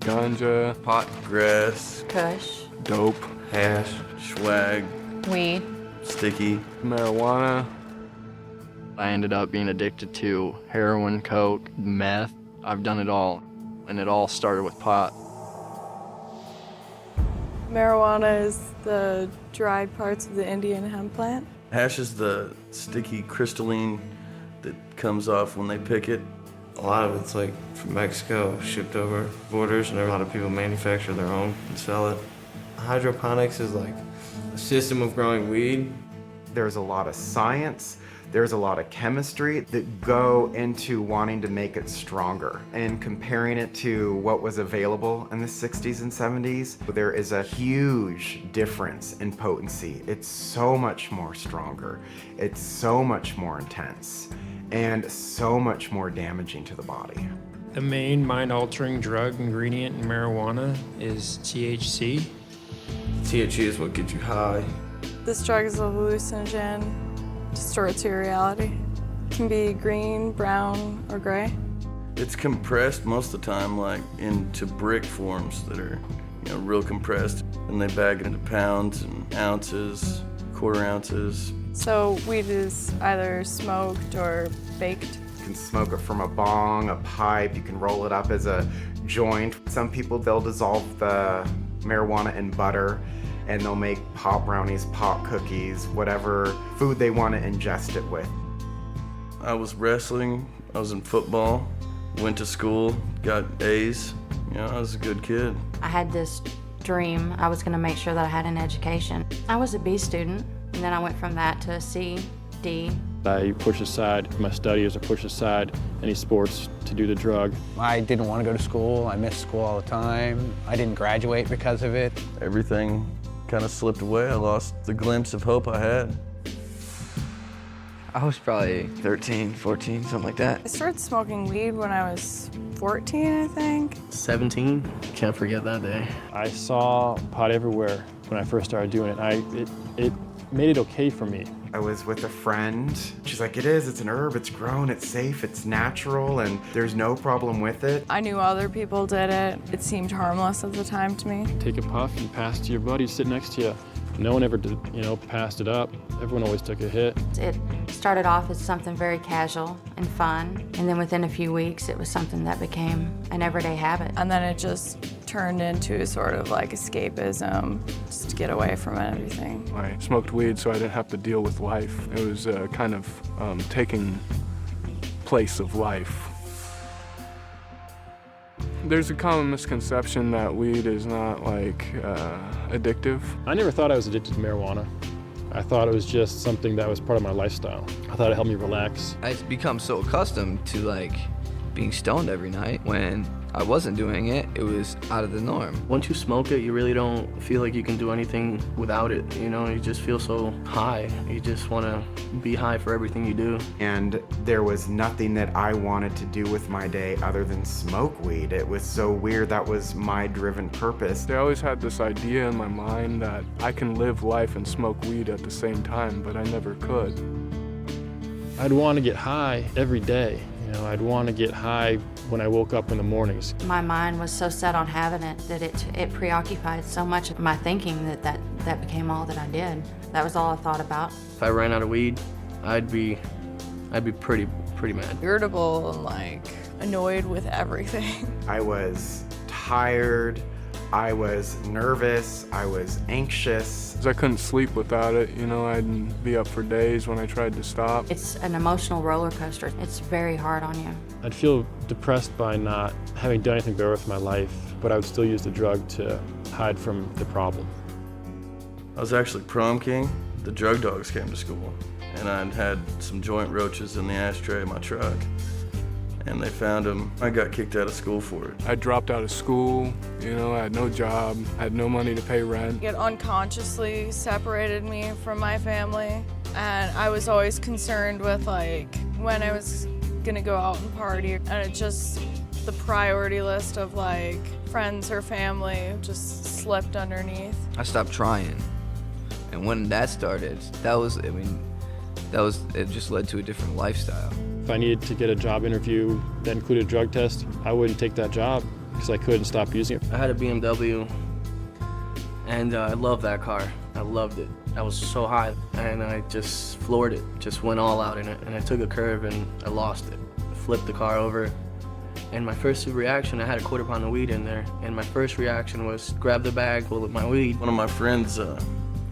ganja, pot, grass, Kush, dope, hash, swag, weed, sticky. marijuana. I ended up being addicted to heroin, coke, meth. I've done it all, and it all started with pot. Marijuana is the dried parts of the Indian hemp plant. Hash is the sticky crystalline that comes off when they pick it. A lot of it's like from Mexico, shipped over borders, and a lot of people manufacture their own and sell it. Hydroponics is like a system of growing weed. There's a lot of science, there's a lot of chemistry that go into wanting to make it stronger. And comparing it to what was available in the 60s and 70s, there is a huge difference in potency. It's so much more stronger, it's so much more intense, and so much more damaging to the body. The main mind-altering drug ingredient in marijuana is THC. THC is what gets you high. This drug is a hallucinogen, distorts your reality. It can be green, brown, or gray. It's compressed most of the time, like into brick forms that are, real compressed. And they bag it into pounds and ounces, quarter ounces. So weed is either smoked or baked. You can smoke it from a bong, a pipe, you can roll it up as a joint. Some people, they'll dissolve the marijuana in butter and they'll make pot brownies, pot cookies, whatever food they want to ingest it with. I was wrestling, I was in football, went to school, got A's. I was a good kid. I had this dream. I was going to make sure that I had an education. I was a B student, and then I went from that to a C, D. I pushed aside my studies, I pushed aside any sports to do the drug. I didn't want to go to school. I missed school all the time. I didn't graduate because of it. Everything kind of slipped away. I lost the glimpse of hope I had. I was probably 13, 14, something like that. I started smoking weed when I was 14, I think. 17, can't forget that day. I saw pot everywhere when I first started doing it. It made it okay for me. I was with a friend. She's like, it's an herb, it's grown, it's safe, it's natural, and there's no problem with it. I knew other people did it. It seemed harmless at the time to me. Take a puff and pass it to your buddy sitting next to you. No one ever did, passed it up. Everyone always took a hit. It started off as something very casual and fun, and then within a few weeks, it was something that became an everyday habit. And then it just turned into sort of like escapism, just to get away from everything. I smoked weed so I didn't have to deal with life. It was kind of taking place of life. There's a common misconception that weed is not addictive. I never thought I was addicted to marijuana. I thought it was just something that was part of my lifestyle. I thought it helped me relax. I've become so accustomed to being stoned every night. When I wasn't doing it, it was out of the norm. Once you smoke it, you really don't feel like you can do anything without it. You just feel so high. You just want to be high for everything you do. And there was nothing that I wanted to do with my day other than smoke weed. It was so weird. That was my driven purpose. I always had this idea in my mind that I can live life and smoke weed at the same time, but I never could. I'd want to get high every day. I'd want to get high when I woke up in the mornings. My mind was so set on having it that it preoccupied so much of my thinking that became all that I did. That was all I thought about. If I ran out of weed, I'd be pretty mad. Irritable and annoyed with everything. I was tired, I was nervous, I was anxious. I couldn't sleep without it. I'd be up for days when I tried to stop. It's an emotional roller coaster. It's very hard on you. I'd feel depressed by not having done anything better with my life, but I would still use the drug to hide from the problem. I was actually prom king. The drug dogs came to school, and I'd had some joint roaches in the ashtray of my truck. And they found them. I got kicked out of school for it. I dropped out of school, I had no job, I had no money to pay rent. It unconsciously separated me from my family, and I was always concerned with when I was gonna go out and party, and it just, the priority list of friends or family just slipped underneath. I stopped trying, and when that started, it just led to a different lifestyle. If I needed to get a job interview that included a drug test, I wouldn't take that job because I couldn't stop using it. I had a BMW, and I loved that car. I loved it. I was so high, and I just floored it, just went all out in it, and I took a curve and I lost it. Flipped the car over, and my first reaction, I had a quarter pound of weed in there, and my first reaction was grab the bag full of my weed. One of my friends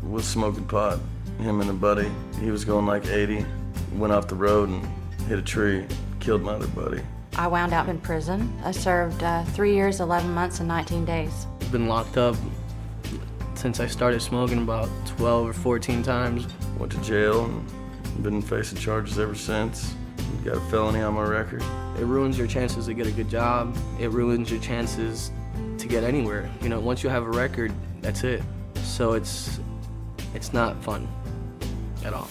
was smoking pot, him and a buddy. He was going like 80, went off the road and hit a tree, killed my other buddy. I wound up in prison. I served 3 years, 11 months, and 19 days. I've been locked up since I started smoking about 12 or 14 times. Went to jail and been facing charges ever since. Got a felony on my record. It ruins your chances to get a good job. It ruins your chances to get anywhere. You know, once you have a record, that's it. So it's not fun at all.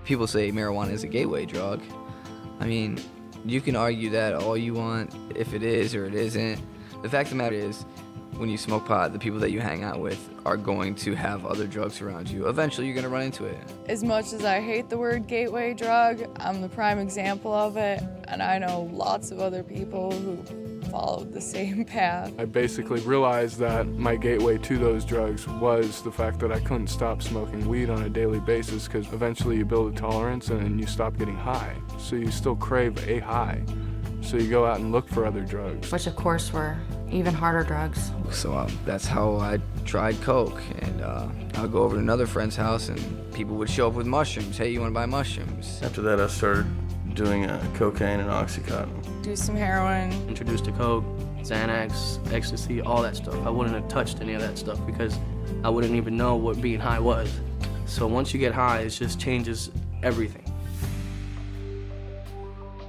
People say marijuana is a gateway drug. I mean, you can argue that all you want, if it is or it isn't. The fact of the matter is, when you smoke pot, the people that you hang out with are going to have other drugs around you. Eventually, you're gonna run into it. As much as I hate the word gateway drug, I'm the prime example of it, and I know lots of other people who followed the same path. I basically realized that my gateway to those drugs was the fact that I couldn't stop smoking weed on a daily basis, because eventually you build a tolerance and you stop getting high. So you still crave a high. So you go out and look for other drugs. Which of course were even harder drugs. So that's how I tried coke, and I'll go over to another friend's house and people would show up with mushrooms. Hey, you wanna buy mushrooms? After that, I started doing cocaine and Oxycontin. Do some heroin. Introduced to coke, Xanax, ecstasy, all that stuff. I wouldn't have touched any of that stuff because I wouldn't even know what being high was. So once you get high, it just changes everything.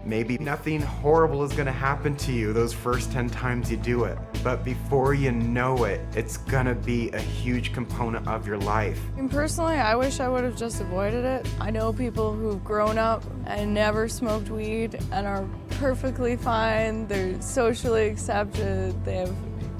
Maybe nothing horrible is gonna happen to you those first 10 times you do it, but before you know it, it's gonna be a huge component of your life. And personally, I wish I would have just avoided it. I know people who've grown up and never smoked weed and are perfectly fine. They're socially accepted. They have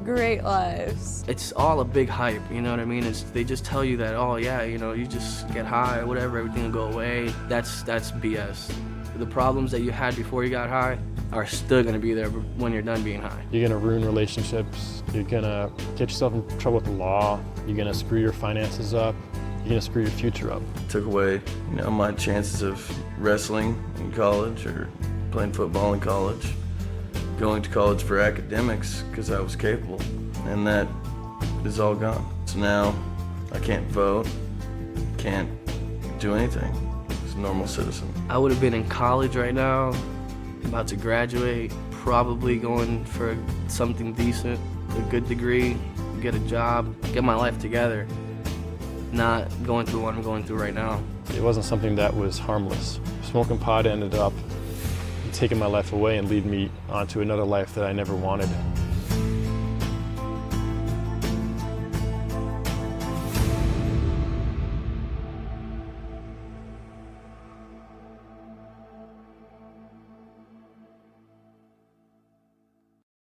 great lives. It's all a big hype, you know what I mean? They just tell you that, oh yeah, you know, you just get high, whatever, everything will go away. That's BS. The problems that you had before you got high are still gonna be there when you're done being high. You're gonna ruin relationships. You're gonna get yourself in trouble with the law. You're gonna screw your finances up. You're gonna screw your future up. Took away, my chances of wrestling in college or playing football in college, going to college for academics because I was capable, and that is all gone. So now I can't vote, can't do anything as a normal citizen. I would have been in college right now, about to graduate, probably going for something decent, a good degree, get a job, get my life together, not going through what I'm going through right now. It wasn't something that was harmless. Smoking pot ended up taking my life away and leading me onto another life that I never wanted.